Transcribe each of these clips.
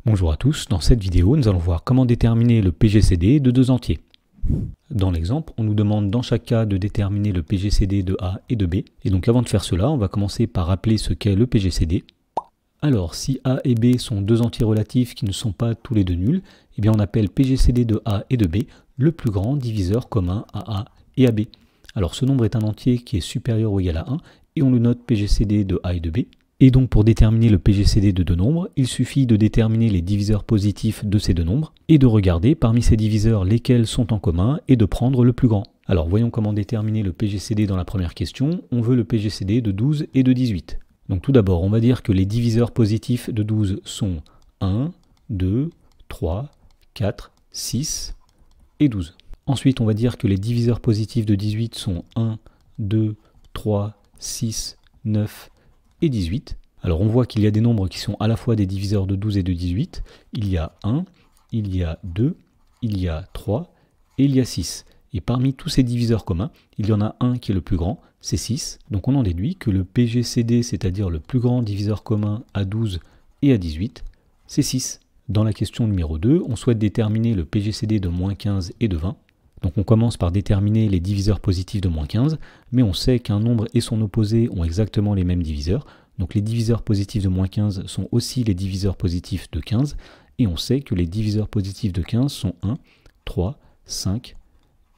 Bonjour à tous, dans cette vidéo nous allons voir comment déterminer le PGCD de deux entiers. Dans l'exemple, on nous demande dans chaque cas de déterminer le PGCD de A et de B. Et donc avant de faire cela, on va commencer par rappeler ce qu'est le PGCD. Alors si A et B sont deux entiers relatifs qui ne sont pas tous les deux nuls, eh bien on appelle PGCD de A et de B le plus grand diviseur commun à A et à B. Alors ce nombre est un entier qui est supérieur ou égal à 1 et on le note PGCD de A et de B. Et donc pour déterminer le PGCD de deux nombres, il suffit de déterminer les diviseurs positifs de ces deux nombres et de regarder parmi ces diviseurs lesquels sont en commun et de prendre le plus grand. Alors voyons comment déterminer le PGCD dans la première question. On veut le PGCD de 12 et de 18. Donc tout d'abord, on va dire que les diviseurs positifs de 12 sont 1, 2, 3, 4, 6 et 12. Ensuite, on va dire que les diviseurs positifs de 18 sont 1, 2, 3, 6, 9 et 18. Alors on voit qu'il y a des nombres qui sont à la fois des diviseurs de 12 et de 18. Il y a 1, il y a 2, il y a 3 et il y a 6. Et parmi tous ces diviseurs communs, il y en a un qui est le plus grand, c'est 6. Donc on en déduit que le PGCD, c'est-à-dire le plus grand diviseur commun à 12 et à 18, c'est 6. Dans la question numéro 2, on souhaite déterminer le PGCD de moins 15 et de 20. Donc on commence par déterminer les diviseurs positifs de moins 15, mais on sait qu'un nombre et son opposé ont exactement les mêmes diviseurs. Donc les diviseurs positifs de moins 15 sont aussi les diviseurs positifs de 15, et on sait que les diviseurs positifs de 15 sont 1, 3, 5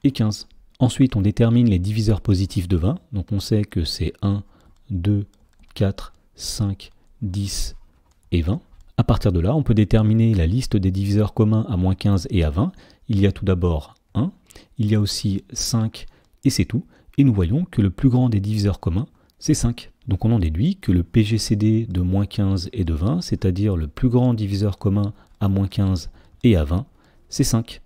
et 15. Ensuite on détermine les diviseurs positifs de 20, donc on sait que c'est 1, 2, 4, 5, 10 et 20. À partir de là, on peut déterminer la liste des diviseurs communs à moins 15 et à 20. Il y a tout d'abord 1, il y a aussi 5 et c'est tout. Et nous voyons que le plus grand des diviseurs communs, c'est 5. Donc on en déduit que le PGCD de moins 15 et de 20, c'est-à-dire le plus grand diviseur commun à moins 15 et à 20, c'est 5.